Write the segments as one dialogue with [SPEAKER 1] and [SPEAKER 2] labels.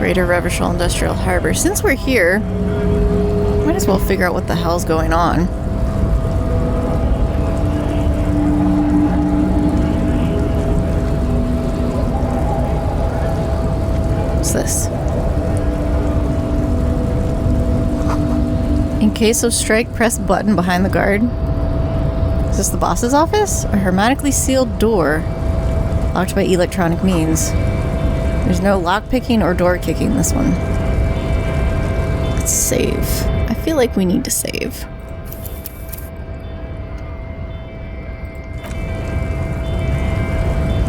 [SPEAKER 1] Greater Revachol Industrial Harbor. Since we're here, might as well figure out what the hell's going on. What's this? In case of strike, press button behind the guard. Is this the boss's office? A hermetically sealed door. Locked by electronic means. There's no lockpicking or door kicking this one. Let's save. I feel like we need to save.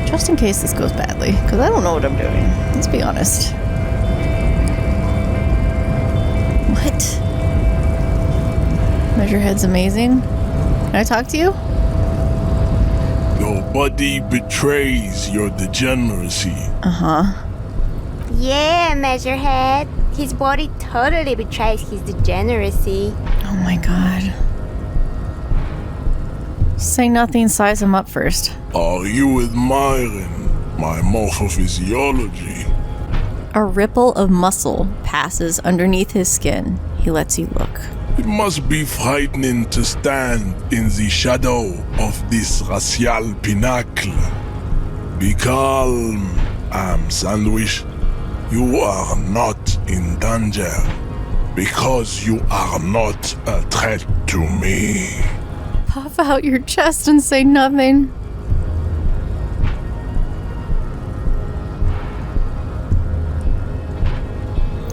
[SPEAKER 1] Just in case this goes badly, because I don't know what I'm doing. Let's be honest. What? Measurehead's amazing. Can I talk to you?
[SPEAKER 2] Your body betrays your degeneracy.
[SPEAKER 1] Uh-huh.
[SPEAKER 3] Yeah, Measurehead. His body totally betrays his degeneracy.
[SPEAKER 1] Oh my god. Say nothing, size him up first.
[SPEAKER 2] Are you admiring my morphophysiology?
[SPEAKER 1] A ripple of muscle passes underneath his skin. He lets you look.
[SPEAKER 2] It must be frightening to stand in the shadow of this racial pinnacle. Be calm, Sandwich. You are not in danger because you are not a threat to me.
[SPEAKER 1] Puff out your chest and say nothing.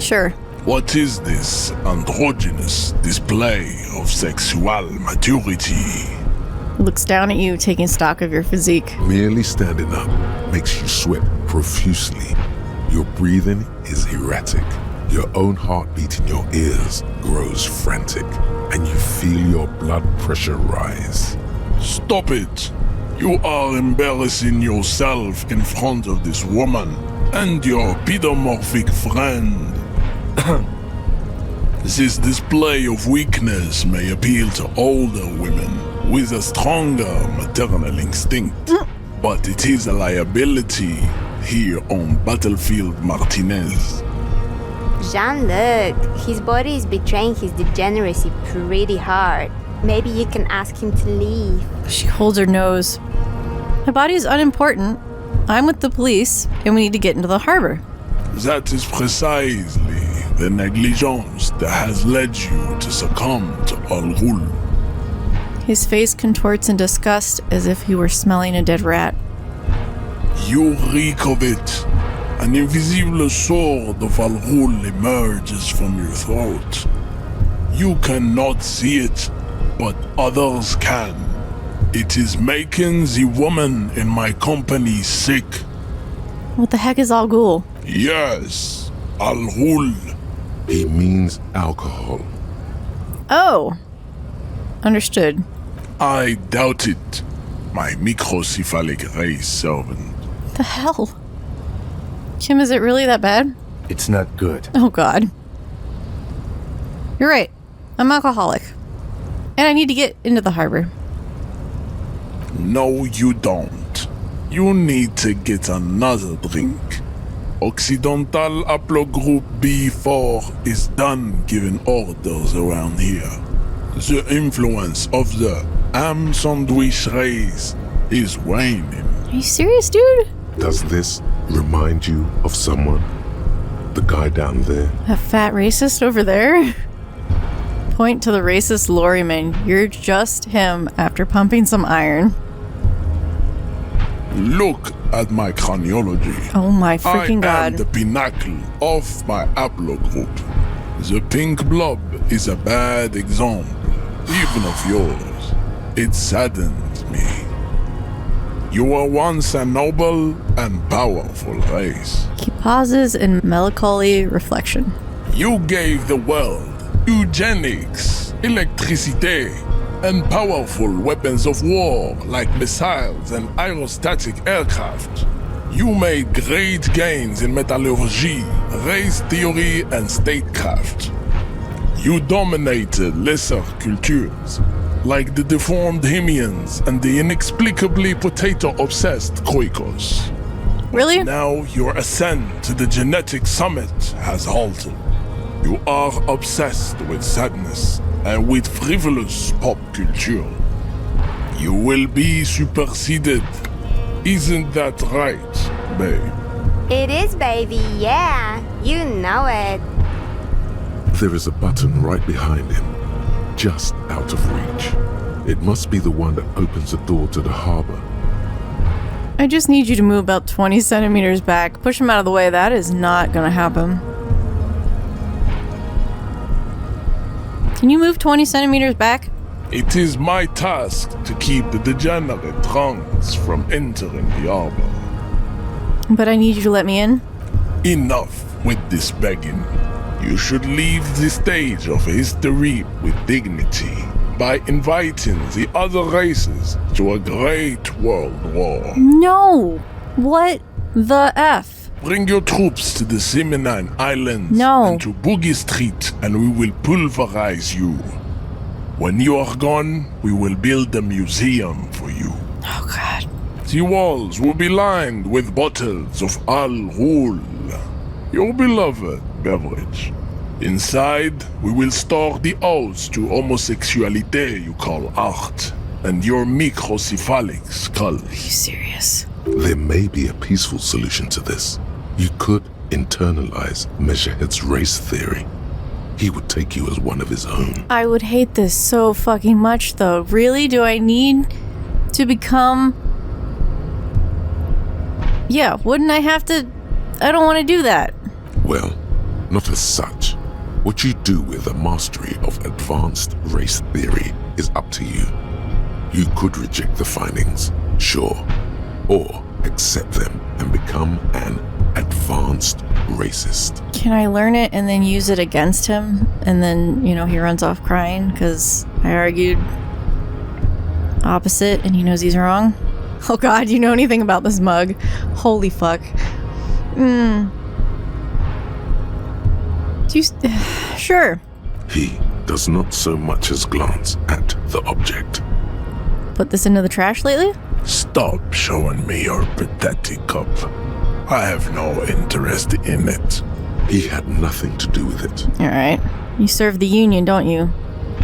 [SPEAKER 1] Sure.
[SPEAKER 2] What is this androgynous display of sexual maturity?
[SPEAKER 1] Looks down at you, taking stock of your physique.
[SPEAKER 4] Merely standing up makes you sweat profusely. Your breathing is erratic. Your own heartbeat in your ears grows frantic, and you feel your blood pressure rise.
[SPEAKER 2] Stop it! You are embarrassing yourself in front of this woman and your pedomorphic friend. This display of weakness may appeal to older women with a stronger maternal instinct, but it is a liability here on Battlefield Martinez.
[SPEAKER 3] Jean-Luc, his body is betraying his degeneracy pretty hard. Maybe you can ask him to leave.
[SPEAKER 1] She holds her nose. My body is unimportant. I'm with the police, and we need to get into the harbor.
[SPEAKER 2] That is precisely the negligence that has led you to succumb to Al Ghul.
[SPEAKER 1] His face contorts in disgust as if he were smelling a dead rat.
[SPEAKER 2] You reek of it. An invisible sword of Al Ghul emerges from your throat. You cannot see it, but others can. It is making the woman in my company sick.
[SPEAKER 1] What the heck is Al Ghul?
[SPEAKER 2] Yes, Al Ghul.
[SPEAKER 4] He means alcohol.
[SPEAKER 1] Oh. Understood.
[SPEAKER 2] I doubt it, my microcephalic race servant.
[SPEAKER 1] The hell? Kim, is it really that bad?
[SPEAKER 5] It's not good.
[SPEAKER 1] Oh god. You're right. I'm alcoholic. And I need to get into the harbor.
[SPEAKER 2] No, you don't. You need to get another drink. Occidental Haplogroup B4 is done giving orders around here. The influence of the ham sandwich race is waning.
[SPEAKER 1] Are you serious, dude?
[SPEAKER 4] Does this remind you of someone? The guy down there?
[SPEAKER 1] That fat racist over there? Point to the racist lorryman. You're just him after pumping some iron.
[SPEAKER 2] Look at my craniology.
[SPEAKER 1] Oh my freaking god.
[SPEAKER 2] I am the pinnacle of my haplogroup. The pink blob is a bad example, even of yours. It saddens me. You were once a noble and powerful race.
[SPEAKER 1] He pauses in melancholy reflection.
[SPEAKER 2] You gave the world eugenics, electricity, and powerful weapons of war like missiles and aerostatic aircraft. You made great gains in metallurgy, race theory, and statecraft. You dominated lesser cultures, like the deformed Hemians and the inexplicably potato-obsessed Khoikos.
[SPEAKER 1] Really?
[SPEAKER 2] Now your ascent to the genetic summit has halted. You are obsessed with sadness and with frivolous pop culture. You will be superseded. Isn't that right, babe?
[SPEAKER 3] It is, baby, yeah. You know it.
[SPEAKER 4] There is a button right behind him, just out of reach. It must be the one that opens the door to the harbor.
[SPEAKER 1] I just need you to move about 20 centimeters back. Push him out of the way. That is not gonna happen. Can you move 20 centimeters back?
[SPEAKER 2] It is my task to keep the degenerate drunks from entering the harbor.
[SPEAKER 1] But I need you to let me in.
[SPEAKER 2] Enough with this begging. You should leave the stage of history with dignity by inviting the other races to a great world war.
[SPEAKER 1] No! What the F?
[SPEAKER 2] Bring your troops to the Seminine Islands
[SPEAKER 1] No.
[SPEAKER 2] and to Boogie Street, and we will pulverize you. When you are gone, we will build a museum for you.
[SPEAKER 1] Oh god.
[SPEAKER 2] The walls will be lined with bottles of Al Ghul, your beloved beverage. Inside, we will store the odes to homosexuality you call art, and your microcephalic skull.
[SPEAKER 1] Are you serious?
[SPEAKER 4] There may be a peaceful solution to this. You could internalize Measurehead's race theory. He would take you as one of his own.
[SPEAKER 1] I would hate this so fucking much though. Really? Do I need to become... Yeah, wouldn't I have to... I don't want to do that.
[SPEAKER 4] Well, not as such. What you do with a mastery of advanced race theory is up to you. You could reject the findings, sure, or accept them and become an advanced racist.
[SPEAKER 1] Can I learn it and then use it against him? And then, he runs off crying because I argued opposite and he knows he's wrong? Oh god, you know anything about this mug? Holy fuck. Sure.
[SPEAKER 4] He does not so much as glance at the object.
[SPEAKER 1] Put this into the trash lately?
[SPEAKER 2] Stop showing me your pathetic cup. I have no interest in it.
[SPEAKER 4] He had nothing to do with it.
[SPEAKER 1] Alright. You serve the Union, don't you?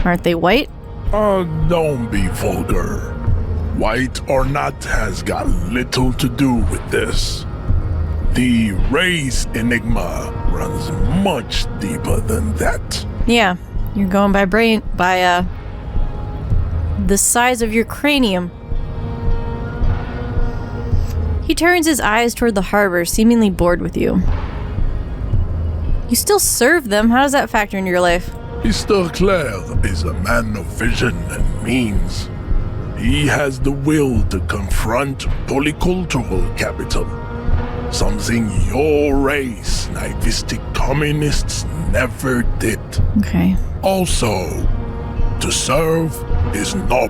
[SPEAKER 1] Aren't they white?
[SPEAKER 2] Don't be vulgar. White or not has got little to do with this. The race enigma runs much deeper than that.
[SPEAKER 1] Yeah. You're going by the size of your cranium. He turns his eyes toward the harbor, seemingly bored with you. You still serve them. How does that factor into your life?
[SPEAKER 2] Mr. Clare is a man of vision and means. He has the will to confront polycultural capital. Something your race, naivistic communists, never did.
[SPEAKER 1] Okay.
[SPEAKER 2] Also, to serve is noble.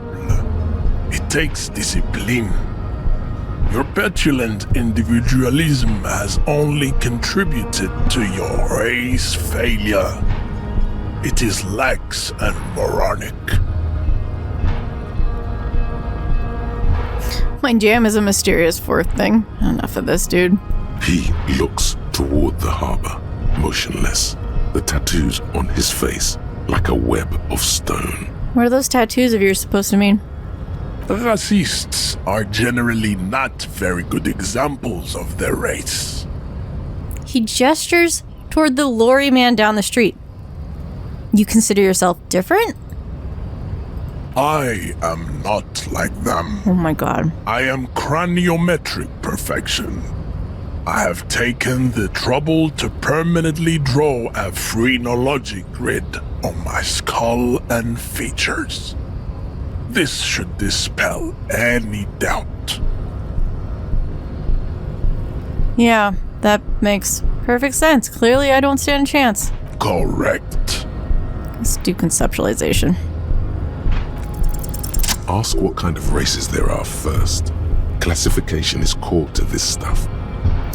[SPEAKER 2] It takes discipline. Your petulant individualism has only contributed to your race failure. It is lax and moronic.
[SPEAKER 1] My jam is a mysterious fourth thing. Enough of this, dude.
[SPEAKER 4] He looks toward the harbor, motionless, the tattoos on his face like a web of stone.
[SPEAKER 1] What are those tattoos of yours supposed to mean?
[SPEAKER 2] Racists are generally not very good examples of their race.
[SPEAKER 1] He gestures toward the lorry man down the street. You consider yourself different?
[SPEAKER 2] I am not like them.
[SPEAKER 1] Oh my god.
[SPEAKER 2] I am craniometric perfection. I have taken the trouble to permanently draw a phrenologic grid on my skull and features. This should dispel any doubt.
[SPEAKER 1] Yeah, that makes perfect sense. Clearly, I don't stand a chance.
[SPEAKER 2] Correct.
[SPEAKER 1] Let's do conceptualization.
[SPEAKER 4] Ask what kind of races there are first. Classification is core to this stuff.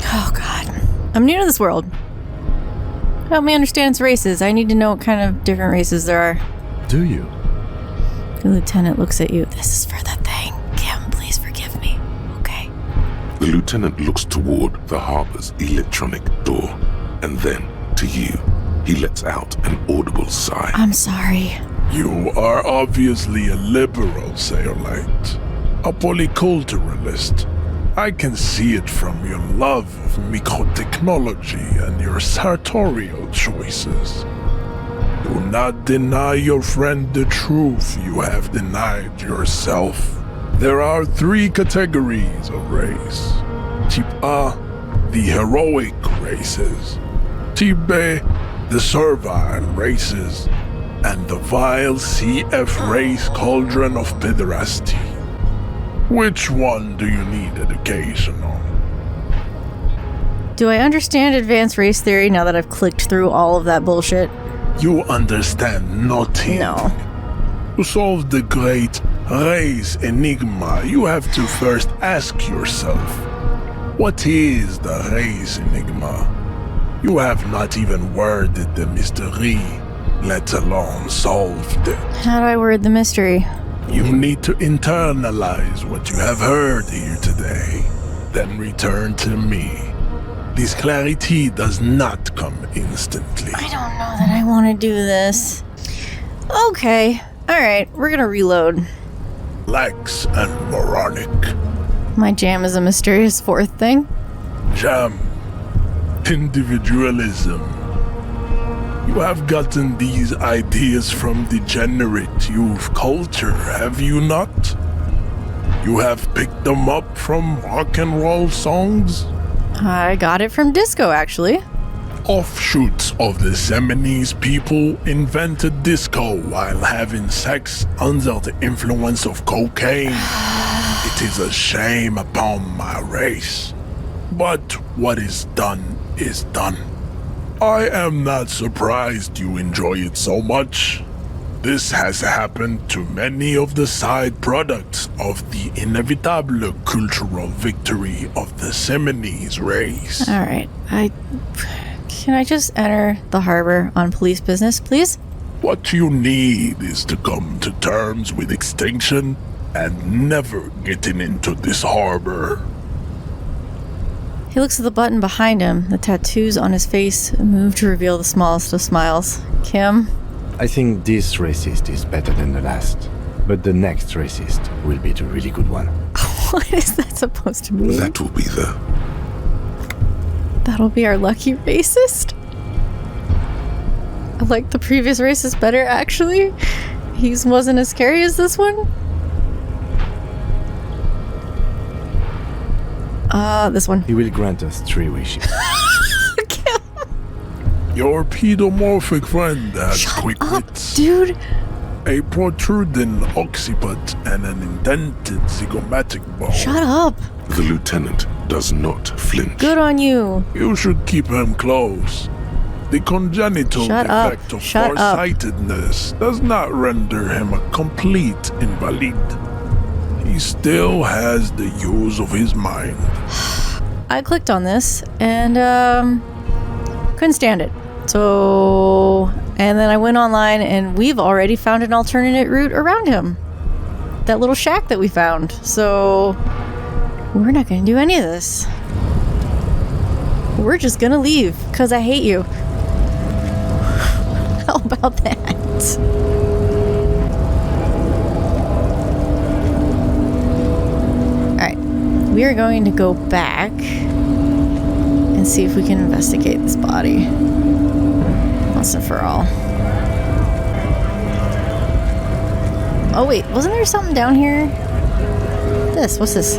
[SPEAKER 1] Oh god. I'm new to this world. Help me understand its races. I need to know what kind of different races there are.
[SPEAKER 5] Do you?
[SPEAKER 1] The lieutenant looks at you. This is for the thing. Kim, please forgive me. Okay.
[SPEAKER 4] The lieutenant looks toward the harbor's electronic door, and then, to you, he lets out an audible sigh.
[SPEAKER 1] I'm sorry.
[SPEAKER 2] You are obviously a liberal, Sayolite. A polyculturalist. I can see it from your love of microtechnology and your sartorial choices. Do not deny your friend the truth you have denied yourself. There are 3 categories of race. Type A, the heroic races. Type B, the servile races. And the vile CF race cauldron of pederasty. Which one do you need education on?
[SPEAKER 1] Do I understand advanced race theory now that I've clicked through all of that bullshit?
[SPEAKER 2] You understand nothing.
[SPEAKER 1] No.
[SPEAKER 2] To solve the great race enigma, you have to first ask yourself, what is the race enigma? You have not even worded the mystery, let alone solved it.
[SPEAKER 1] How do I word the mystery?
[SPEAKER 2] You need to internalize what you have heard here today, then return to me. This clarity does not come instantly.
[SPEAKER 1] I don't know that I want to do this. Okay. Alright, we're gonna reload.
[SPEAKER 2] Lax and moronic.
[SPEAKER 1] My jam is a mysterious 4th thing.
[SPEAKER 2] Jam. Individualism. You have gotten these ideas from degenerate youth culture, have you not? You have picked them up from rock and roll songs?
[SPEAKER 1] I got it from disco, actually.
[SPEAKER 2] Offshoots of the Seminoles people invented disco while having sex under the influence of cocaine. It is a shame upon my race. But what is done is done. I am not surprised you enjoy it so much. This has happened to many of the side products of the inevitable cultural victory of the Seminoles race.
[SPEAKER 1] Alright, Can I just enter the harbor on police business, please?
[SPEAKER 2] What you need is to come to terms with extinction and never getting into this harbor.
[SPEAKER 1] He looks at the button behind him. The tattoos on his face move to reveal the smallest of smiles. Kim?
[SPEAKER 5] I think this racist is better than the last. But the next racist will be the really good one.
[SPEAKER 1] What is that supposed to mean?
[SPEAKER 4] That will be
[SPEAKER 1] That'll be our lucky racist? I like the previous racist better, actually. He wasn't as scary as this one. This one.
[SPEAKER 5] He will grant us 3 wishes.
[SPEAKER 1] Kim.
[SPEAKER 2] Your pedomorphic friend has
[SPEAKER 1] Shut
[SPEAKER 2] quick
[SPEAKER 1] up,
[SPEAKER 2] wits,
[SPEAKER 1] dude.
[SPEAKER 2] a protruding occiput, and an indented zygomatic bone.
[SPEAKER 1] Shut up.
[SPEAKER 4] the lieutenant does not flinch.
[SPEAKER 1] Good on you.
[SPEAKER 2] You should keep him close. The congenital
[SPEAKER 1] Shut up.
[SPEAKER 2] defect of
[SPEAKER 1] Shut up.
[SPEAKER 2] farsightedness does not render him a complete invalid. He still has the use of his mind.
[SPEAKER 1] I clicked on this and couldn't stand it. So, and then I went online and we've already found an alternate route around him. That little shack that we found. So, we're not going to do any of this. We're just going to leave because I hate you. How about that? Alright, we are going to go back and see if we can investigate this body once and for all. Oh wait, wasn't there something down here? What's this?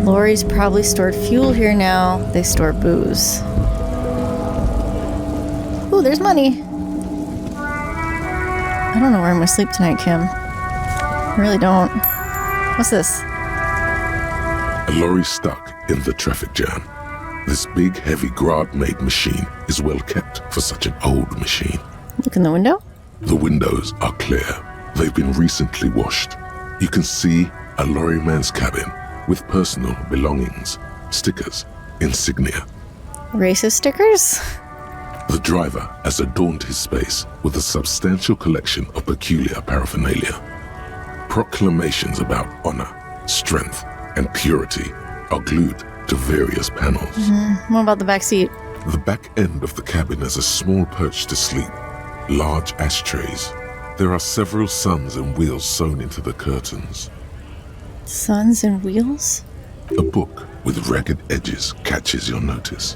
[SPEAKER 1] Lorries probably stored fuel here now. They store booze. Ooh, there's money. I don't know where I'm gonna sleep tonight, Kim. I really don't. What's this?
[SPEAKER 4] A lorry stuck in the traffic jam. This big, heavy Grad-made machine is well kept for such an old machine.
[SPEAKER 1] Look in the window.
[SPEAKER 4] The windows are clear. They've been recently washed. You can see a lorryman's cabin with personal belongings, stickers, insignia.
[SPEAKER 1] Racist stickers?
[SPEAKER 4] The driver has adorned his space with a substantial collection of peculiar paraphernalia. Proclamations about honor, strength, and purity are glued to various panels.
[SPEAKER 1] What about the back seat?
[SPEAKER 4] The back end of the cabin has a small perch to sleep, large ashtrays. There are several suns and wheels sewn into the curtains.
[SPEAKER 1] Suns and wheels?
[SPEAKER 4] A book with ragged edges catches your notice.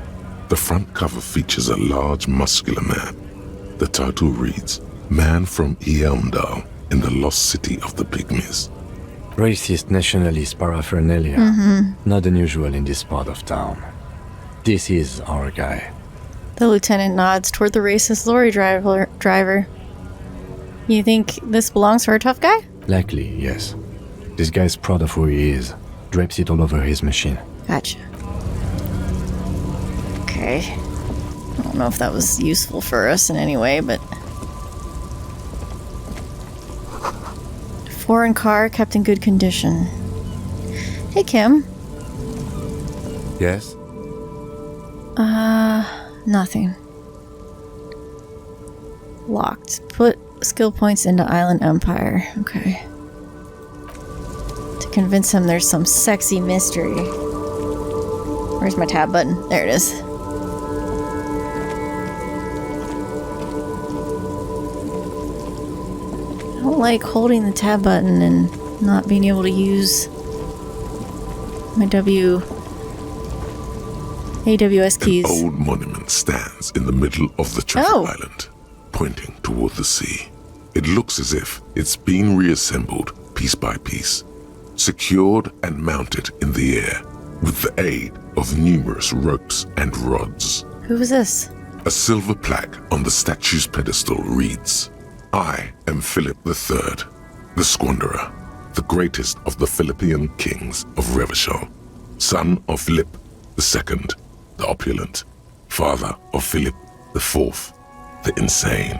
[SPEAKER 4] The front cover features a large, muscular man. The title reads, Man from Eamdal in the Lost City of the Pygmies.
[SPEAKER 5] Racist nationalist paraphernalia. Not unusual in this part of town. This is our guy.
[SPEAKER 1] The lieutenant nods toward the racist lorry driver. You think this belongs to our tough guy?
[SPEAKER 5] Likely, yes. This guy's proud of who he is. Drapes it all over his machine.
[SPEAKER 1] Gotcha. Okay. I don't know if that was useful for us in any way, but... Foreign car kept in good condition. Hey, Kim.
[SPEAKER 5] Yes?
[SPEAKER 1] Nothing. Locked. Put skill points into Island Empire. Okay. To convince him there's some sexy mystery. Where's my tab button? There it is. I don't like holding the tab button and not being able to use my AWS keys.
[SPEAKER 4] An old monument stands in the middle of the traffic island, pointing toward the sea. It looks as if it's been reassembled piece by piece, secured and mounted in the air with the aid of numerous ropes and rods.
[SPEAKER 1] Who is this?
[SPEAKER 4] A silver plaque on the statue's pedestal reads, I am Philip III, the Squanderer, the greatest of the Philippian kings of Revachol, son of Philip II, the opulent, father of Philip IV, the insane.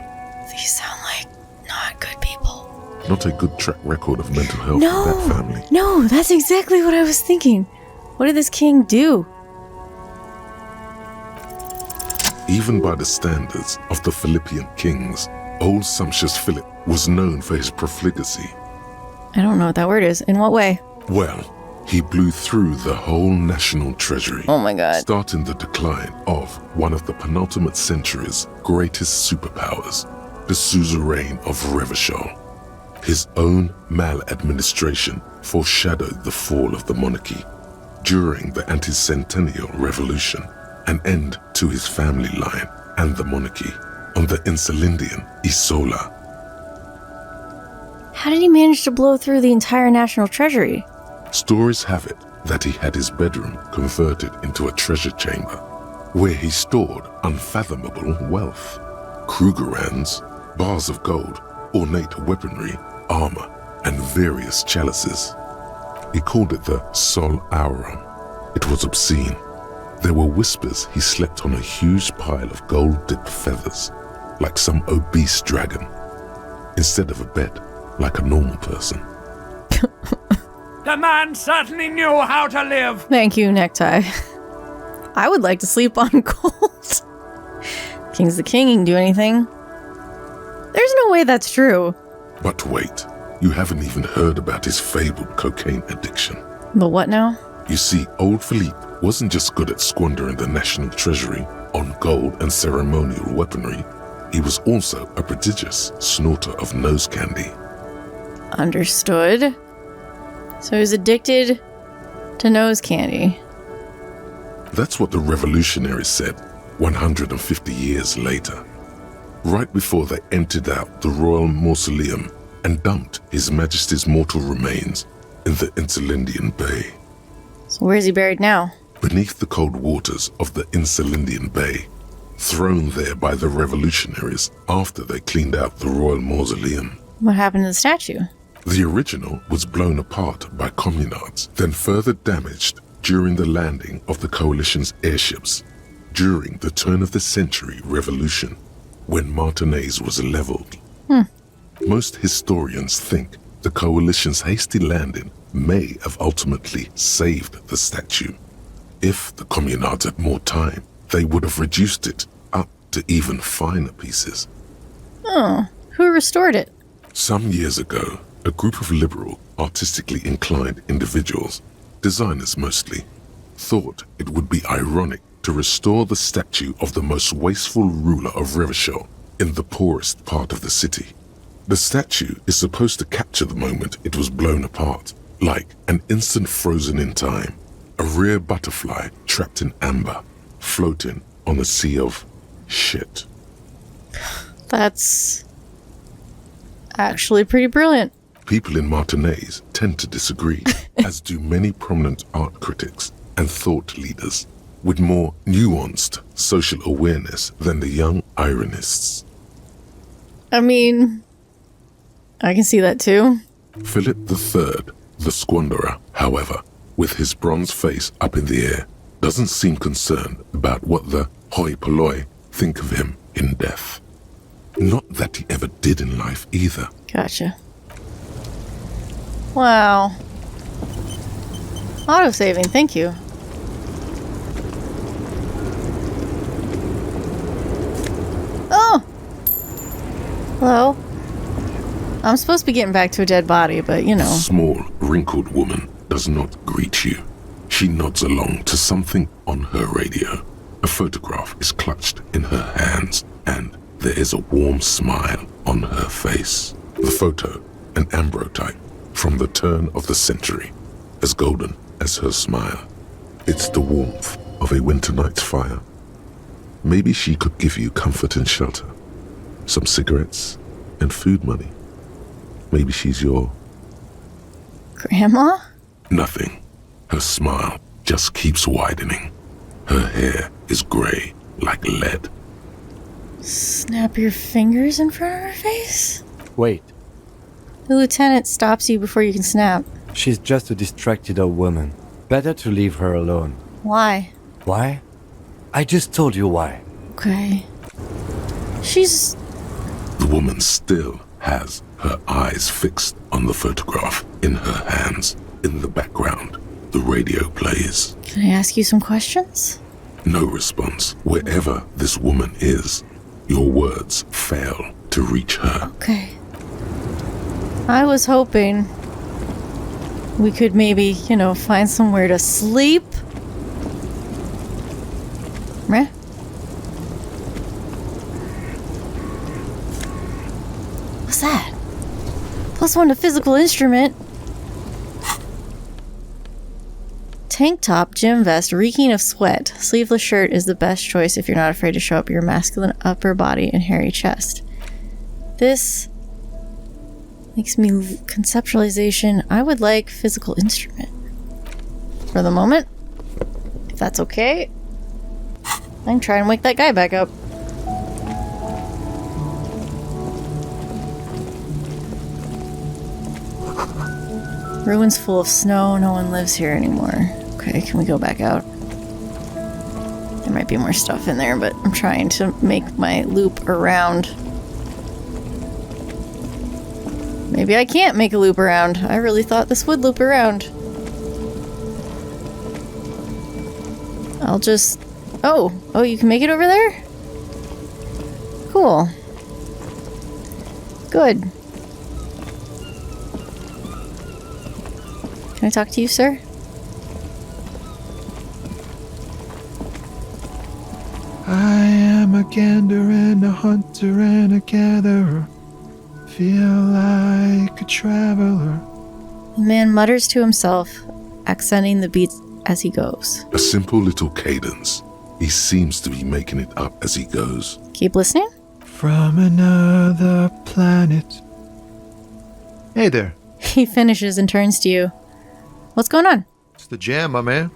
[SPEAKER 1] These sound like not good people.
[SPEAKER 4] Not a good track record of mental health in that family.
[SPEAKER 1] No, that's exactly what I was thinking. What did this king do?
[SPEAKER 4] Even by the standards of the Philippian kings, old sumptuous Philip was known for his profligacy.
[SPEAKER 1] I don't know what that word is. In what way?
[SPEAKER 4] Well, he blew through the whole national treasury.
[SPEAKER 1] Oh my god.
[SPEAKER 4] Starting the decline of one of the penultimate century's greatest superpowers, the suzerain of Revachol. His own maladministration foreshadowed the fall of the monarchy. During the anti-centennial revolution, an end to his family line and the monarchy on the Insulindian Isola.
[SPEAKER 1] How did he manage to blow through the entire national treasury?
[SPEAKER 4] Stories have it that he had his bedroom converted into a treasure chamber, where he stored unfathomable wealth. Krugerrands, bars of gold, ornate weaponry, armor, and various chalices. He called it the Sol Aurum. It was obscene. There were whispers he slept on a huge pile of gold-dipped feathers, like some obese dragon, instead of a bed, like a normal person.
[SPEAKER 6] The man certainly knew how to live.
[SPEAKER 1] Thank you, Necktie. I would like to sleep on gold. King's the king, he can do anything. There's no way that's true.
[SPEAKER 4] But wait, you haven't even heard about his fabled cocaine addiction.
[SPEAKER 1] But what now?
[SPEAKER 4] You see, old Philippe wasn't just good at squandering the national treasury on gold and ceremonial weaponry. He was also a prodigious snorter of nose candy.
[SPEAKER 1] Understood. So he was addicted to nose candy.
[SPEAKER 4] That's what the revolutionaries said 150 years later, right before they emptied out the royal mausoleum and dumped His Majesty's mortal remains in the Insulindian Bay.
[SPEAKER 1] So where's he buried now?
[SPEAKER 4] Beneath the cold waters of the Insulindian Bay, thrown there by the revolutionaries after they cleaned out the royal mausoleum.
[SPEAKER 1] What happened to the statue?
[SPEAKER 4] The original was blown apart by communards, then further damaged during the landing of the coalition's airships during the turn-of-the-century revolution, when Martinez was leveled. Most historians think the coalition's hasty landing may have ultimately saved the statue. If the communards had more time, they would have reduced it up to even finer pieces.
[SPEAKER 1] Oh, who restored it?
[SPEAKER 4] Some years ago, a group of liberal, artistically inclined individuals, designers mostly, thought it would be ironic to restore the statue of the most wasteful ruler of Revachol in the poorest part of the city. The statue is supposed to capture the moment it was blown apart, like an instant frozen in time, a rare butterfly trapped in amber, floating on a sea of shit.
[SPEAKER 1] That's actually pretty brilliant.
[SPEAKER 4] People in Martinaise tend to disagree, as do many prominent art critics and thought leaders with more nuanced social awareness than the young ironists.
[SPEAKER 1] I mean, I can see that too.
[SPEAKER 4] Philip III, the squanderer, however, with his bronze face up in the air, doesn't seem concerned about what the hoi polloi think of him in death. Not that he ever did in life either.
[SPEAKER 1] Gotcha. Wow. Autosaving, thank you. Oh! Hello? I'm supposed to be getting back to a dead body, but you know.
[SPEAKER 4] A small, wrinkled woman does not greet you. She nods along to something on her radio. A photograph is clutched in her hands, and there is a warm smile on her face. The photo, an ambrotype from the turn of the century, as golden as her smile. It's the warmth of a winter night's fire. Maybe she could give you comfort and shelter, some cigarettes and food money. Maybe she's your...
[SPEAKER 1] Grandma?
[SPEAKER 4] Nothing. Her smile just keeps widening. Her hair is gray like lead.
[SPEAKER 1] Snap your fingers in front of her face?
[SPEAKER 5] Wait,
[SPEAKER 1] The lieutenant stops you before you can snap.
[SPEAKER 5] she's just a distracted old woman. Better to leave her alone.
[SPEAKER 1] Why?
[SPEAKER 5] Why? I just told you why.
[SPEAKER 1] Okay. She's...
[SPEAKER 4] The woman still has her eyes fixed on the photograph in her hands. In the background, the radio plays.
[SPEAKER 1] Can I ask you some questions?
[SPEAKER 4] No response. Wherever this woman is, your words fail to reach her.
[SPEAKER 1] Okay. I was hoping we could maybe, find somewhere to sleep. Meh. What's that? +1 to physical instrument. Tank top, gym vest, reeking of sweat. Sleeveless shirt is the best choice if you're not afraid to show up your masculine upper body and hairy chest. This makes me conceptualization. I would like physical instrument. For the moment. If that's okay. I can try and wake that guy back up. Ruins full of snow. No one lives here anymore. Okay, can we go back out? There might be more stuff in there, but I'm trying to make my loop around. Maybe I can't make a loop around. I really thought this would loop around. I'll just... Oh, you can make it over there? Cool. Good. Can I talk to you, sir?
[SPEAKER 7] I am a gander and a hunter and a gatherer. Feel like a traveler.
[SPEAKER 1] The man mutters to himself, accenting the beats as he goes.
[SPEAKER 4] A simple little cadence. He seems to be making it up as he goes.
[SPEAKER 1] Keep listening?
[SPEAKER 7] From another planet. Hey there.
[SPEAKER 1] He finishes and turns to you. What's going on?
[SPEAKER 7] It's the jam, my man.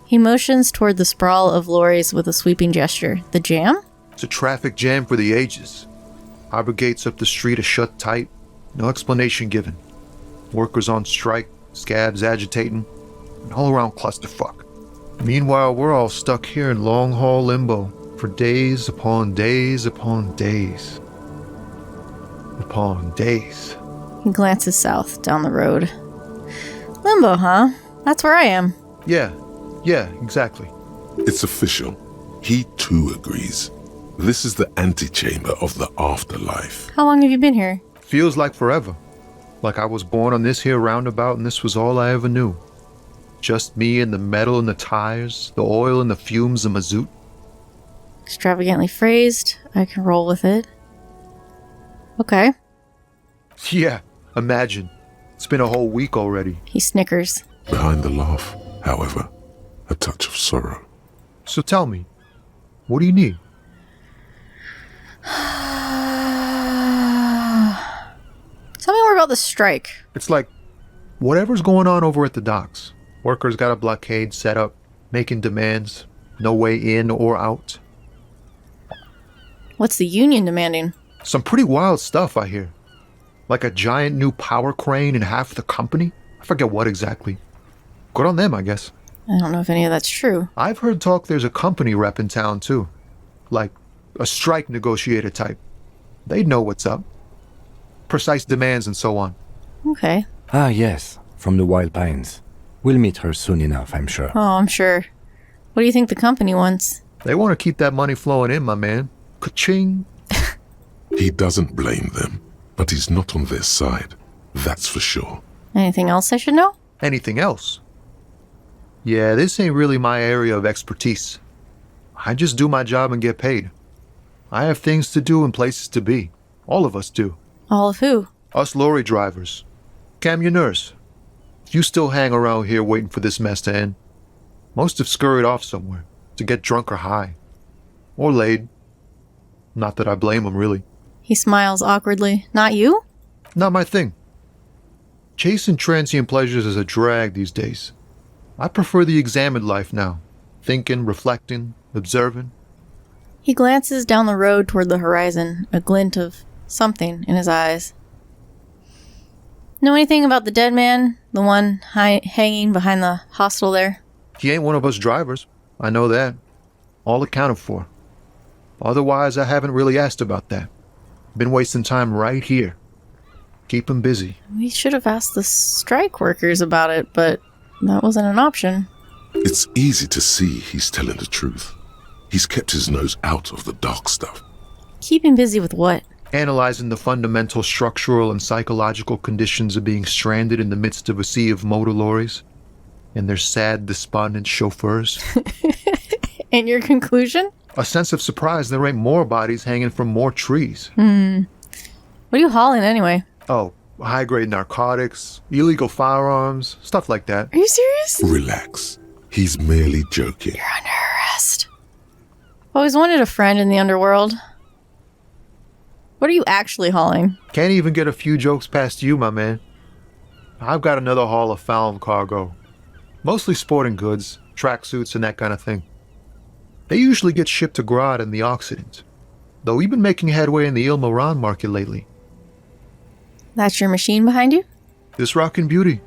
[SPEAKER 1] He motions toward the sprawl of lorries with a sweeping gesture. The jam?
[SPEAKER 7] It's a traffic jam for the ages. Harbor gates up the street are shut tight. No explanation given. Workers on strike, scabs agitating, an all-around clusterfuck. Meanwhile, we're all stuck here in long-haul limbo for days upon days upon days. Upon days.
[SPEAKER 1] He glances south, down the road. Limbo, huh? That's where I am.
[SPEAKER 7] Yeah, exactly.
[SPEAKER 4] It's official. He too agrees. This is the antechamber of the afterlife.
[SPEAKER 1] How long have you been here?
[SPEAKER 7] Feels like forever. Like I was born on this here roundabout and this was all I ever knew. Just me and the metal and the tires, the oil and the fumes of mazout.
[SPEAKER 1] Extravagantly phrased. I can roll with it. Okay.
[SPEAKER 7] Yeah, imagine. It's been a whole week already.
[SPEAKER 1] He snickers.
[SPEAKER 4] Behind the laugh, however, a touch of sorrow.
[SPEAKER 7] So tell me, what do you need?
[SPEAKER 1] Tell me more about the strike.
[SPEAKER 7] It's like whatever's going on over at the docks. Workers got a blockade set up, making demands. No way in or out.
[SPEAKER 1] What's the union demanding?
[SPEAKER 7] Some pretty wild stuff, I hear. Like a giant new power crane in half the company? I forget what exactly. Good on them, I guess.
[SPEAKER 1] I don't know if any of that's true.
[SPEAKER 7] I've heard talk there's a company rep in town, too. Like a strike negotiator type. They'd know what's up. Precise demands and so on.
[SPEAKER 1] Okay.
[SPEAKER 5] Ah, yes, from the Wild Pines. We'll meet her soon enough, I'm sure.
[SPEAKER 1] Oh, I'm sure. What do you think the company wants?
[SPEAKER 7] They want to keep that money flowing in, my man. Ka-ching.
[SPEAKER 4] He doesn't blame them, but he's not on their side. That's for sure.
[SPEAKER 1] Anything else I should know?
[SPEAKER 7] Anything else? Yeah, this ain't really my area of expertise. I just do my job and get paid. I have things to do and places to be. All of us do.
[SPEAKER 1] All of who?
[SPEAKER 7] Us lorry drivers. Camionneurs. You still hang around here waiting for this mess to end. Most have scurried off somewhere to get drunk or high. Or laid. Not that I blame them, really.
[SPEAKER 1] He smiles awkwardly. Not you?
[SPEAKER 7] Not my thing. Chasing transient pleasures is a drag these days. I prefer the examined life now. Thinking, reflecting, observing.
[SPEAKER 1] He glances down the road toward the horizon, a glint of something in his eyes. Know anything about the dead man? The one hanging behind the hostel there?
[SPEAKER 7] He ain't one of us drivers. I know that. All accounted for. Otherwise, I haven't really asked about that. Been wasting time right here. Keep him busy.
[SPEAKER 1] We should have asked the strike workers about it, but that wasn't an option.
[SPEAKER 4] It's easy to see he's telling the truth. He's kept his nose out of the dark stuff.
[SPEAKER 1] Keep him busy with what?
[SPEAKER 7] Analyzing the fundamental structural and psychological conditions of being stranded in the midst of a sea of motor lorries and their sad, despondent chauffeurs.
[SPEAKER 1] And your conclusion?
[SPEAKER 7] A sense of surprise there ain't more bodies hanging from more trees.
[SPEAKER 1] What are you hauling anyway?
[SPEAKER 7] Oh, high-grade narcotics, illegal firearms, stuff like that.
[SPEAKER 1] Are you serious?
[SPEAKER 4] Relax. He's merely joking.
[SPEAKER 1] You're under arrest. Always wanted a friend in the underworld. What are you actually hauling?
[SPEAKER 7] Can't even get a few jokes past you, my man. I've got another haul of found cargo. Mostly sporting goods, tracksuits, and that kind of thing. They usually get shipped to Grad in the Occident, though we've been making headway in the Il Moran market lately.
[SPEAKER 1] That's your machine behind you?
[SPEAKER 7] This rockin' beauty.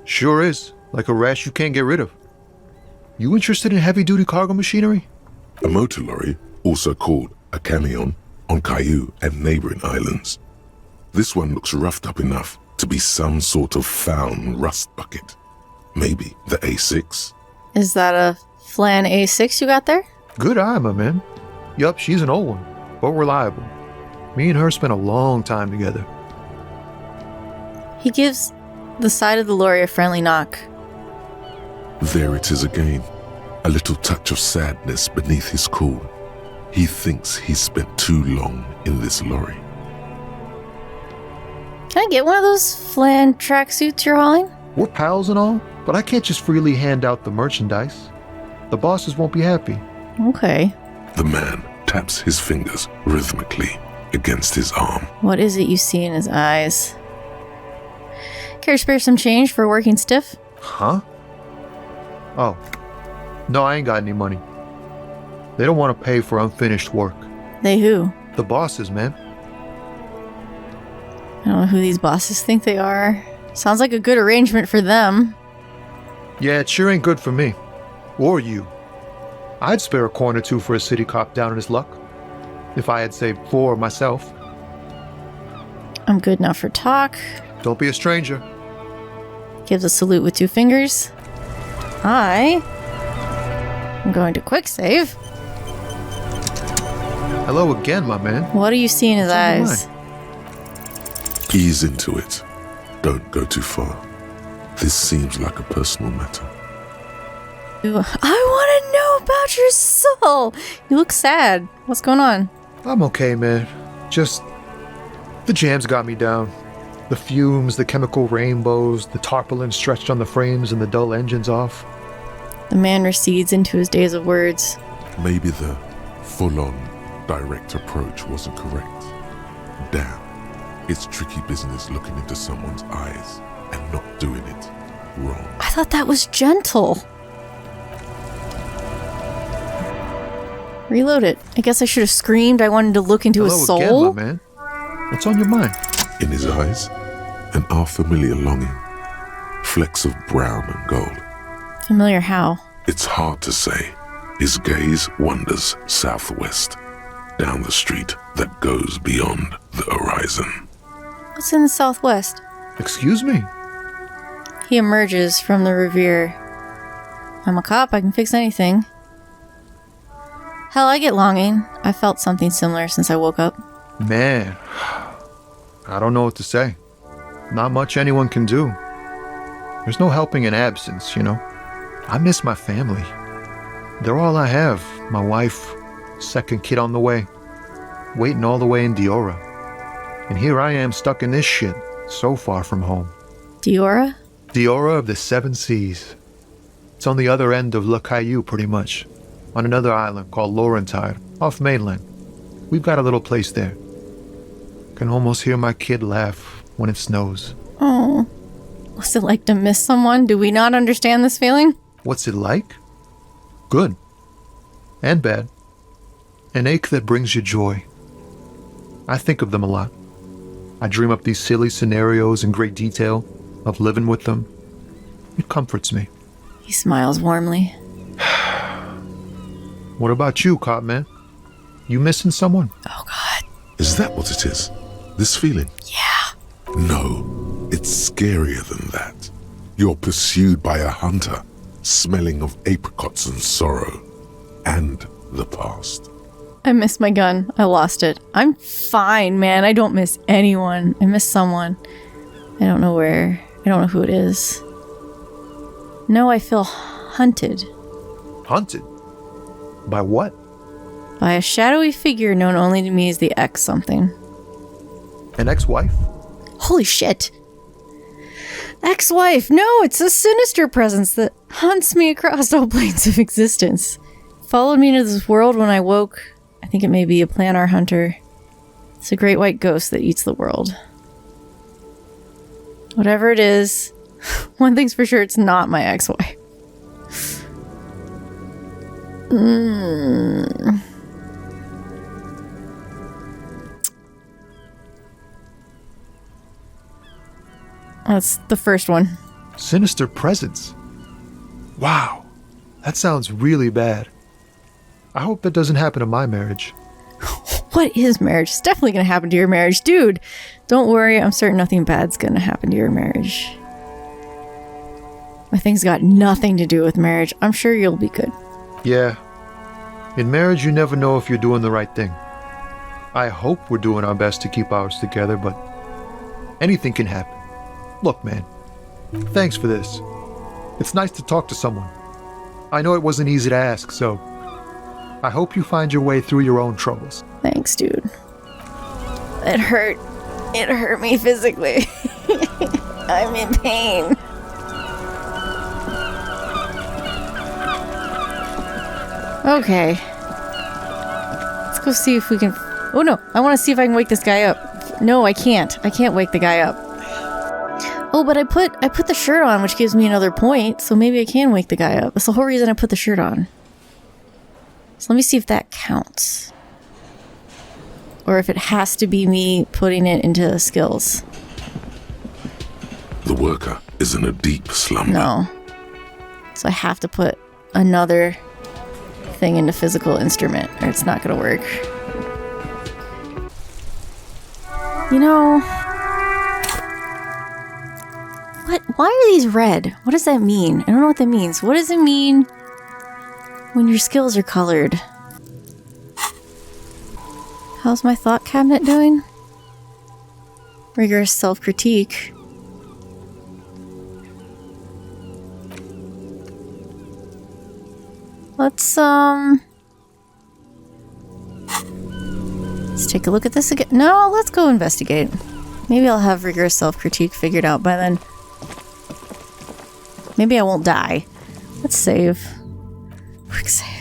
[SPEAKER 7] Sure is, like a rash you can't get rid of. You interested in heavy-duty cargo machinery?
[SPEAKER 4] A motor lorry, also called a camion, on Caillou and neighboring islands. This one looks roughed up enough to be some sort of found rust bucket. Maybe the A6.
[SPEAKER 1] Is that a Flan A6 you got there?
[SPEAKER 7] Good eye, my man. Yup, she's an old one, but reliable. Me and her spent a long time together.
[SPEAKER 1] He gives the side of the lorry a friendly knock.
[SPEAKER 4] There it is again. A little touch of sadness beneath his cool. He thinks he's spent too long in this lorry.
[SPEAKER 1] Can I get one of those Flan tracksuits you're hauling?
[SPEAKER 7] We're pals and all, but I can't just freely hand out the merchandise. The bosses won't be happy.
[SPEAKER 1] Okay.
[SPEAKER 4] The man taps his fingers rhythmically against his arm.
[SPEAKER 1] What is it you see in his eyes? Care to spare some change for working stiff?
[SPEAKER 7] Huh? Oh. No, I ain't got any money. They don't want to pay for unfinished work.
[SPEAKER 1] They who?
[SPEAKER 7] The bosses, man.
[SPEAKER 1] I don't know who these bosses think they are. Sounds like a good arrangement for them.
[SPEAKER 7] Yeah, it sure ain't good for me. Or you. I'd spare a coin or two for a city cop down in his luck. If I had saved 4 myself.
[SPEAKER 1] I'm good enough for talk.
[SPEAKER 7] Don't be a stranger.
[SPEAKER 1] Gives a salute with 2 fingers. I'm going to quick save.
[SPEAKER 7] Hello again, my man.
[SPEAKER 1] What do you see in his
[SPEAKER 7] What's on your
[SPEAKER 1] eyes?
[SPEAKER 4] Ease into it. Don't go too far. This seems like a personal matter.
[SPEAKER 1] I want to know about your soul. You look sad. What's going on?
[SPEAKER 7] I'm okay, man. Just the jams got me down. The fumes, the chemical rainbows, the tarpaulin stretched on the frames and the dull engines off.
[SPEAKER 1] The man recedes into his days of words.
[SPEAKER 4] Maybe the full-on direct approach wasn't correct. Damn, it's tricky business looking into someone's eyes and not doing it wrong.
[SPEAKER 1] I thought that was gentle. Reload it. I guess I should have screamed. I wanted to look into his soul.
[SPEAKER 7] Hello again, my man. What's on your mind?
[SPEAKER 4] In his eyes, an unfamiliar longing. Flecks of brown and gold.
[SPEAKER 1] Familiar how?
[SPEAKER 4] It's hard to say. His gaze wanders southwest, down the street that goes beyond the horizon.
[SPEAKER 1] What's in the southwest?
[SPEAKER 7] Excuse me?
[SPEAKER 1] He emerges from the reverie. I'm a cop. I can fix anything. Hell, I get longing. I felt something similar since I woke up.
[SPEAKER 7] Man, I don't know what to say. Not much anyone can do. There's no helping in absence, you know. I miss my family. They're all I have. My wife, second kid on the way, waiting all the way in Diora. And here I am stuck in this shit, so far from home.
[SPEAKER 1] Diora?
[SPEAKER 7] Diora of the Seven Seas. It's on the other end of Le Caillou, pretty much. On another island called Laurentide, off mainland. We've got a little place there. Can almost hear my kid laugh when it snows.
[SPEAKER 1] Oh. What's it like to miss someone? Do we not understand this feeling?
[SPEAKER 7] What's it like? Good. And bad. An ache that brings you joy. I think of them a lot. I dream up these silly scenarios in great detail of living with them. It comforts me.
[SPEAKER 1] He smiles warmly.
[SPEAKER 7] What about you, cop man? You missing someone?
[SPEAKER 1] Oh, God.
[SPEAKER 4] Is that what it is? This feeling?
[SPEAKER 1] Yeah.
[SPEAKER 4] No, it's scarier than that. You're pursued by a hunter, smelling of apricots and sorrow, and the past.
[SPEAKER 1] I missed my gun. I lost it. I'm fine, man. I don't miss anyone. I miss someone. I don't know where. I don't know who it is. No, I feel hunted.
[SPEAKER 7] Hunted? By what?
[SPEAKER 1] By a shadowy figure known only to me as the X something.
[SPEAKER 7] An ex-wife?
[SPEAKER 1] Holy shit. Ex-wife! No, it's a sinister presence that hunts me across all planes of existence. Followed me into this world when I woke. I think it may be a planar hunter. It's a great white ghost that eats the world. Whatever it is, one thing's for sure, it's not my ex-wife. That's the first one.
[SPEAKER 7] Sinister presence. Wow. That sounds really bad. I hope that doesn't happen to my marriage.
[SPEAKER 1] What is marriage? It's definitely going to happen to your marriage. Dude, don't worry. I'm certain nothing bad's going to happen to your marriage. My thing's got nothing to do with marriage. I'm sure you'll be good.
[SPEAKER 7] Yeah. In marriage, you never know if you're doing the right thing. I hope we're doing our best to keep ours together, but anything can happen. Look, man, thanks for this. It's nice to talk to someone. I know it wasn't easy to ask, so I hope you find your way through your own troubles.
[SPEAKER 1] Thanks, dude. It hurt. It hurt me physically. I'm in pain. Okay. Let's go see if we can... Oh no, I want to see if I can wake this guy up. No, I can't. I can't wake the guy up. Oh, but I put the shirt on, which gives me another point, so maybe I can wake the guy up. That's the whole reason I put the shirt on. So let me see if that counts. Or if it has to be me putting it into skills.
[SPEAKER 4] The worker is in a deep slumber.
[SPEAKER 1] No. So I have to put another thing into physical instrument, or it's not going to work. You know... What? Why are these red? What does that mean? I don't know what that means. What does it mean when your skills are colored? How's my thought cabinet doing? Rigorous self-critique. Let's take a look at this again. No, let's go investigate. Maybe I'll have rigorous self-critique figured out by then. Maybe I won't die. Let's save. Quick save.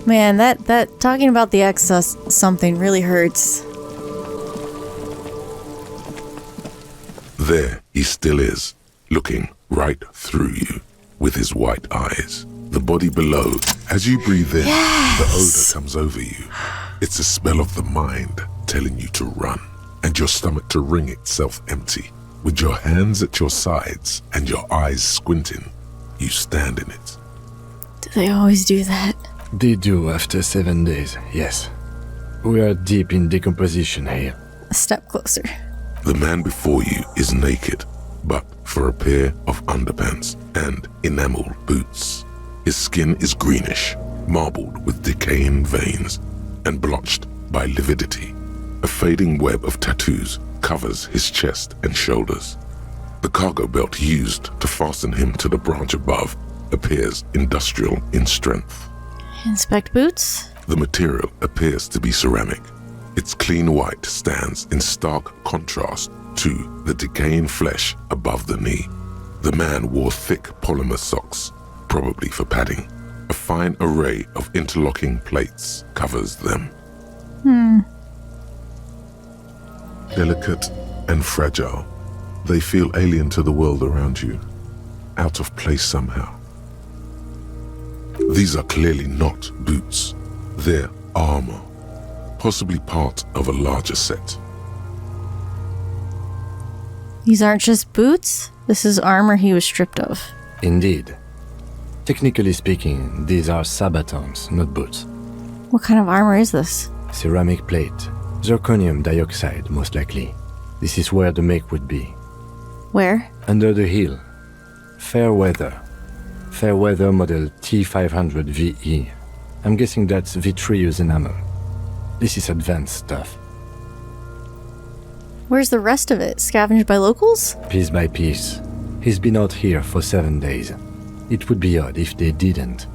[SPEAKER 1] Man, that talking about the excess something really hurts.
[SPEAKER 4] There he still is, looking right through you with his white eyes. The body below, as you breathe in, the odor comes over you. It's a smell of the mind telling you to run, and your stomach to wring itself empty. With your hands at your sides and your eyes squinting, you stand in it.
[SPEAKER 1] Do they always do that?
[SPEAKER 5] They do after 7 days, yes. We are deep in decomposition here.
[SPEAKER 1] A step closer.
[SPEAKER 4] The man before you is naked, but for a pair of underpants and enameled boots. His skin is greenish, marbled with decaying veins, and blotched by lividity. A fading web of tattoos covers his chest and shoulders. The cargo belt used to fasten him to the branch above appears industrial in strength.
[SPEAKER 1] Inspect boots.
[SPEAKER 4] The material appears to be ceramic. Its clean white stands in stark contrast to the decaying flesh above the knee. The man wore thick polymer socks, probably for padding. A fine array of interlocking plates covers them. Delicate and fragile, they feel alien to the world around you, out of place somehow. These are clearly not boots. They're armor, possibly part of a larger set.
[SPEAKER 1] These aren't just boots. This is armor he was stripped of.
[SPEAKER 5] Indeed. Technically speaking, these are sabatons, not boots.
[SPEAKER 1] What kind of armor is this?
[SPEAKER 5] Ceramic plate. Zirconium dioxide, most likely. This is where the make would be.
[SPEAKER 1] Where?
[SPEAKER 5] Under the heel. Fair weather. Fair weather model T500 VE. I'm guessing that's vitreous enamel. This is advanced stuff.
[SPEAKER 1] Where's the rest of it? Scavenged by locals?
[SPEAKER 5] Piece by piece. He's been out here for 7 days. It would be odd if they didn't.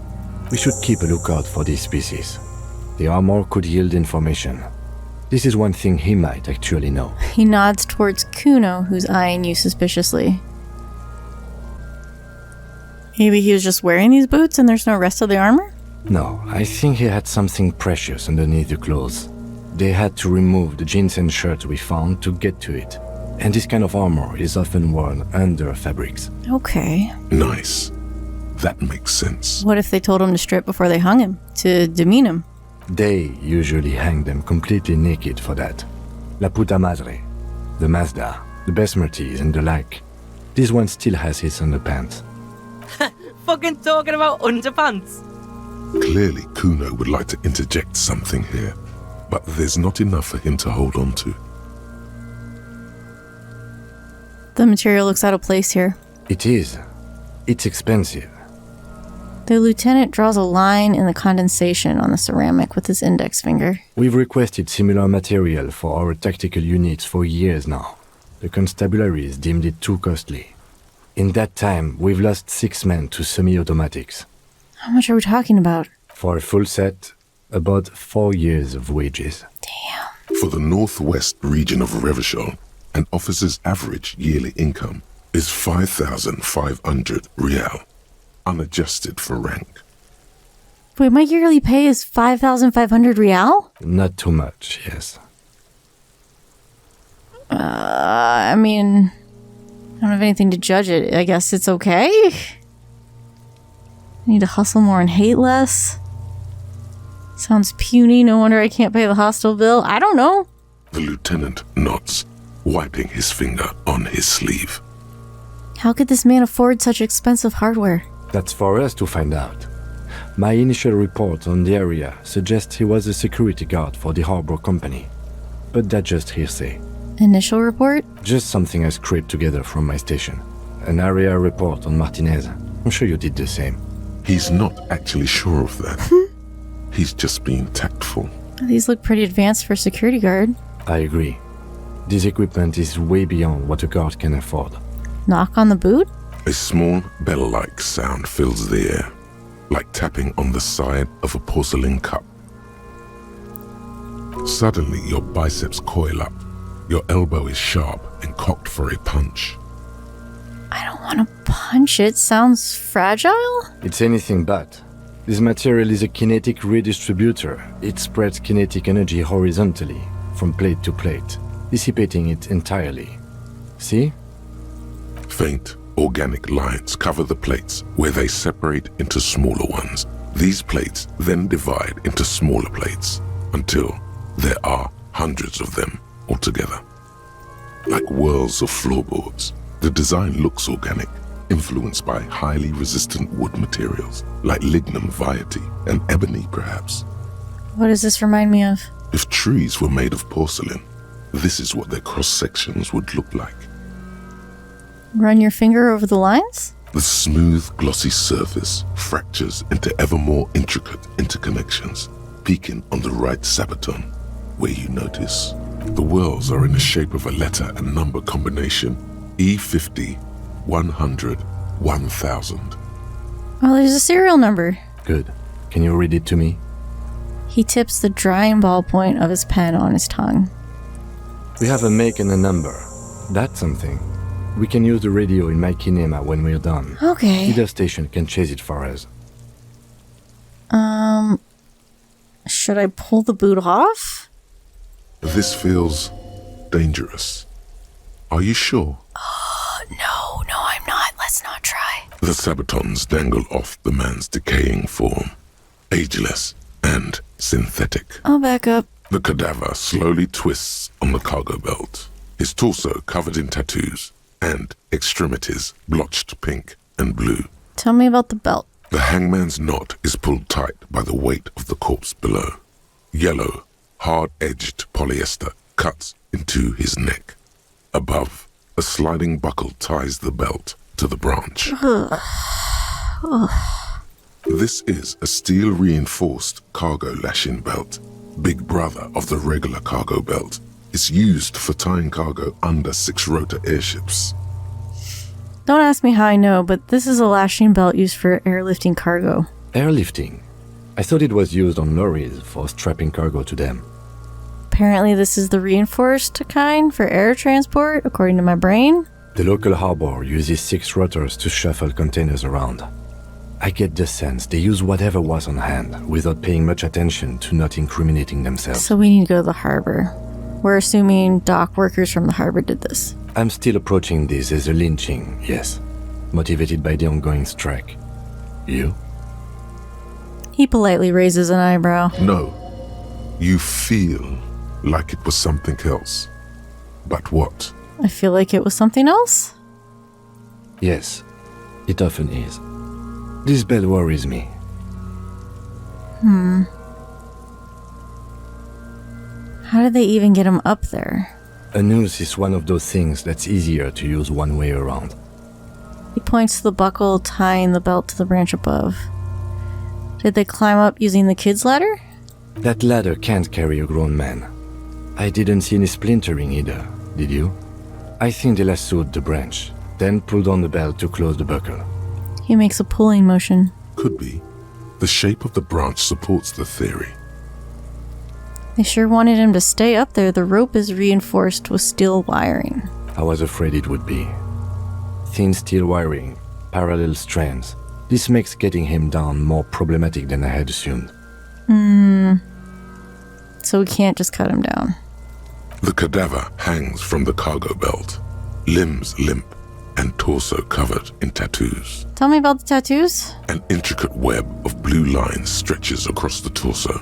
[SPEAKER 5] We should keep a lookout for these species. The armor could yield information. This is one thing he might actually know.
[SPEAKER 1] He nods towards Kuno, who's eyeing you suspiciously. Maybe he was just wearing these boots and there's no rest of the armor?
[SPEAKER 5] No, I think he had something precious underneath the clothes. They had to remove the jeans and shirts we found to get to it. And this kind of armor is often worn under fabrics.
[SPEAKER 1] Okay.
[SPEAKER 4] Nice. That makes sense.
[SPEAKER 1] What if they told him to strip before they hung him? To demean him?
[SPEAKER 5] They usually hang them completely naked for that. La puta madre, the Mazda, the Besmerties and the like. This one still has his underpants.
[SPEAKER 8] Fucking talking about underpants.
[SPEAKER 4] Clearly, Kuno would like to interject something here, but there's not enough for him to hold on to.
[SPEAKER 1] The material looks out of place here.
[SPEAKER 5] It is. It's expensive.
[SPEAKER 1] The lieutenant draws a line in the condensation on the ceramic with his index finger.
[SPEAKER 5] We've requested similar material for our tactical units for years now. The constabularies deemed it too costly. In that time, we've lost 6 men to semi-automatics.
[SPEAKER 1] How much are we talking about?
[SPEAKER 5] For a full set, about 4 years of wages.
[SPEAKER 1] Damn.
[SPEAKER 4] For the northwest region of Revachol, an officer's average yearly income is 5,500 real, unadjusted for rank.
[SPEAKER 1] Wait, my yearly pay is 5,500 real?
[SPEAKER 5] Not too much, yes.
[SPEAKER 1] I mean, I don't have anything to judge it. I guess it's okay. I need to hustle more and hate less. Sounds puny. No wonder I can't pay the hostel bill. I don't know.
[SPEAKER 4] The lieutenant nods, wiping his finger on his sleeve.
[SPEAKER 1] How could this man afford such expensive hardware?
[SPEAKER 5] That's for us to find out. My initial report on the area suggests he was a security guard for the harbor company. But that's just hearsay.
[SPEAKER 1] Initial report?
[SPEAKER 5] Just something I scraped together from my station. An area report on Martinez. I'm sure you did the same.
[SPEAKER 4] He's not actually sure of that. He's just being tactful.
[SPEAKER 1] These look pretty advanced for a security guard.
[SPEAKER 5] I agree. This equipment is way beyond what a guard can afford.
[SPEAKER 1] Knock on the boot?
[SPEAKER 4] A small bell-like sound fills the air, like tapping on the side of a porcelain cup. Suddenly, your biceps coil up. Your elbow is sharp and cocked for a punch.
[SPEAKER 1] I don't want to punch it. Sounds fragile?
[SPEAKER 5] It's anything but. This material is a kinetic redistributor. It spreads kinetic energy horizontally, from plate to plate, dissipating it entirely. See?
[SPEAKER 4] Faint, organic lines cover the plates where they separate into smaller ones. These plates then divide into smaller plates until there are hundreds of them altogether. Like whirls of floorboards, the design looks organic, influenced by highly resistant wood materials like lignum vitae and ebony perhaps.
[SPEAKER 1] What does this remind me of?
[SPEAKER 4] If trees were made of porcelain, this is what their cross-sections would look like.
[SPEAKER 1] Run your finger over the lines?
[SPEAKER 4] The smooth, glossy surface fractures into ever more intricate interconnections, peaking on the right sabaton, where you notice the whirls are in the shape of a letter and number combination E50, 100, 1000.
[SPEAKER 1] Oh, there's a serial number.
[SPEAKER 5] Good. Can you read it to me?
[SPEAKER 1] He tips the drying ballpoint of his pen on his tongue.
[SPEAKER 5] We have a make and a number. That's something. We can use the radio in my kinema when we're done.
[SPEAKER 1] Okay.
[SPEAKER 5] Either station can chase it for us.
[SPEAKER 1] Should I pull the boot off?
[SPEAKER 4] This feels dangerous. Are you sure?
[SPEAKER 1] No, I'm not. Let's not try.
[SPEAKER 4] The sabatons dangle off the man's decaying form, ageless and synthetic.
[SPEAKER 1] I'll back up.
[SPEAKER 4] The cadaver slowly twists on the cargo belt, his torso covered in tattoos and extremities blotched pink and blue.
[SPEAKER 1] Tell me about the belt.
[SPEAKER 4] The hangman's knot is pulled tight by the weight of the corpse below. Yellow, hard-edged polyester cuts into his neck. Above, a sliding buckle ties the belt to the branch. This is a steel-reinforced cargo lashing belt, big brother of the regular cargo belt. It's used for tying cargo under 6-rotor airships.
[SPEAKER 1] Don't ask me how I know, but this is a lashing belt used for airlifting cargo.
[SPEAKER 5] Airlifting? I thought it was used on lorries for strapping cargo to them.
[SPEAKER 1] Apparently this is the reinforced kind for air transport, according to my brain.
[SPEAKER 5] The local harbor uses 6 rotors to shuffle containers around. I get the sense they use whatever was on hand without paying much attention to not incriminating themselves.
[SPEAKER 1] So we need to go to the harbor. We're assuming dock workers from the harbor did this.
[SPEAKER 5] I'm still approaching this as a lynching, yes. Motivated by the ongoing strike. You?
[SPEAKER 1] He politely raises an eyebrow.
[SPEAKER 4] No, you feel like it was something else. But what?
[SPEAKER 1] I feel like it was something else.
[SPEAKER 5] Yes, it often is. This bell worries me.
[SPEAKER 1] How did they even get him up there?
[SPEAKER 5] A noose is one of those things that's easier to use one way around.
[SPEAKER 1] He points to the buckle tying the belt to the branch above. Did they climb up using the kid's ladder?
[SPEAKER 5] That ladder can't carry a grown man. I didn't see any splintering either, did you? I think they lassoed the branch, then pulled on the belt to close the buckle.
[SPEAKER 1] He makes a pulling motion.
[SPEAKER 4] Could be. The shape of the branch supports the theory.
[SPEAKER 1] They sure wanted him to stay up there. The rope is reinforced with steel wiring.
[SPEAKER 5] I was afraid it would be. Thin steel wiring, parallel strands. This makes getting him down more problematic than I had assumed.
[SPEAKER 1] So we can't just cut him down.
[SPEAKER 4] The cadaver hangs from the cargo belt, limbs limp and torso covered in tattoos.
[SPEAKER 1] Tell me about the tattoos.
[SPEAKER 4] An intricate web of blue lines stretches across the torso,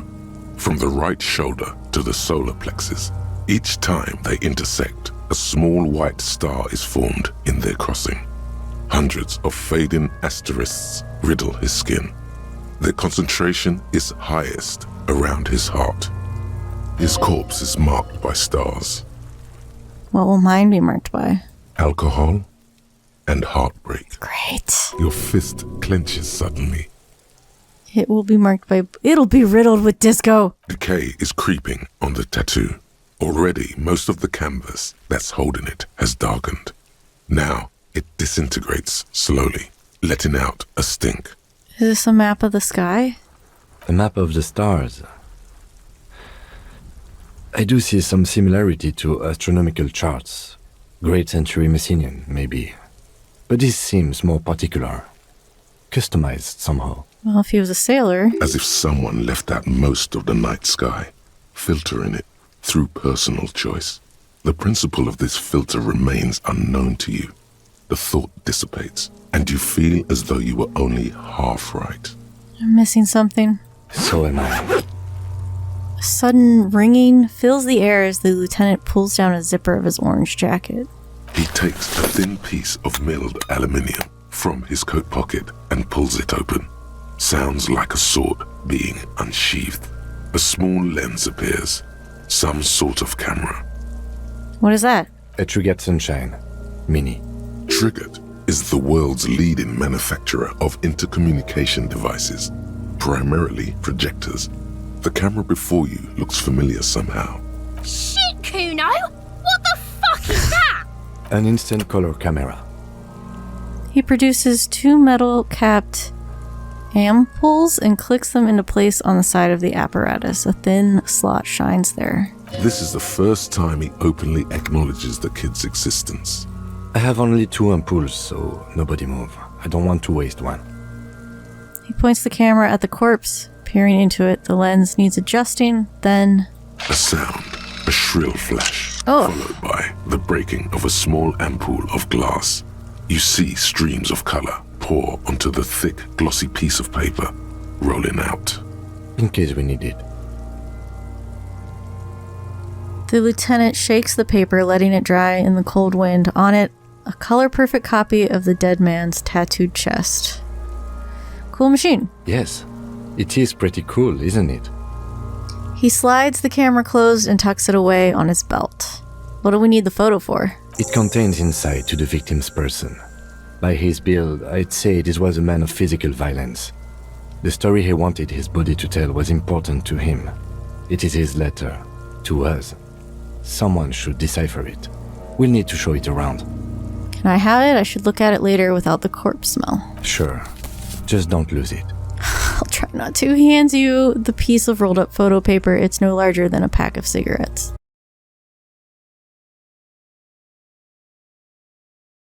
[SPEAKER 4] from the right shoulder to the solar plexus. Each time they intersect, a small white star is formed in their crossing. Hundreds of fading asterisks riddle his skin. Their concentration is highest around his heart. His corpse is marked by stars.
[SPEAKER 1] What will mine be marked by?
[SPEAKER 4] Alcohol and heartbreak.
[SPEAKER 1] Great.
[SPEAKER 4] Your fist clenches suddenly.
[SPEAKER 1] It will be marked by... It'll be riddled with disco.
[SPEAKER 4] Decay is creeping on the tattoo. Already, most of the canvas that's holding it has darkened. Now, it disintegrates slowly, letting out a stink.
[SPEAKER 1] Is this a map of the sky?
[SPEAKER 5] A map of the stars. I do see some similarity to astronomical charts. Great Century Messinian, maybe. But this seems more particular. Customized somehow.
[SPEAKER 1] Well, if he was a sailor...
[SPEAKER 4] As if someone left out most of the night sky, filtering it through personal choice. The principle of this filter remains unknown to you. The thought dissipates, and you feel as though you were only half right.
[SPEAKER 1] I'm missing something.
[SPEAKER 5] So am I.
[SPEAKER 1] A sudden ringing fills the air as the lieutenant pulls down a zipper of his orange jacket.
[SPEAKER 4] He takes a thin piece of milled aluminium from his coat pocket and pulls it open. Sounds like a sword being unsheathed. A small lens appears. Some sort of camera.
[SPEAKER 1] What is that?
[SPEAKER 5] A Trigger Sunshine. Mini.
[SPEAKER 4] Triggered is the world's leading manufacturer of intercommunication devices, primarily projectors. The camera before you looks familiar somehow.
[SPEAKER 3] Shit, Kuno! What the fuck is that?
[SPEAKER 5] An instant color camera.
[SPEAKER 1] He produces 2 metal-capped ampoules and clicks them into place on the side of the apparatus. A thin slot shines there.
[SPEAKER 4] This is the first time he openly acknowledges the kid's existence.
[SPEAKER 5] I have only 2 ampoules, so nobody move. I don't want to waste one.
[SPEAKER 1] He points the camera at the corpse, peering into it. The lens needs adjusting, then...
[SPEAKER 4] A sound, a shrill flash,
[SPEAKER 1] Oh.
[SPEAKER 4] followed by the breaking of a small ampoule of glass. You see streams of color pour onto the thick, glossy piece of paper, rolling out.
[SPEAKER 5] In case we need it.
[SPEAKER 1] The lieutenant shakes the paper, letting it dry in the cold wind. On it, a color-perfect copy of the dead man's tattooed chest. Cool machine.
[SPEAKER 5] Yes. It is pretty cool, isn't it?
[SPEAKER 1] He slides the camera closed and tucks it away on his belt. What do we need the photo for?
[SPEAKER 5] It contains insight to the victim's person. By his build, I'd say this was a man of physical violence. The story he wanted his body to tell was important to him. It is his letter. To us. Someone should decipher it. We'll need to show it around.
[SPEAKER 1] Can I have it? I should look at it later without the corpse smell.
[SPEAKER 5] Sure. Just don't lose it.
[SPEAKER 1] I'll try not to. He hands you the piece of rolled up photo paper. It's no larger than a pack of cigarettes.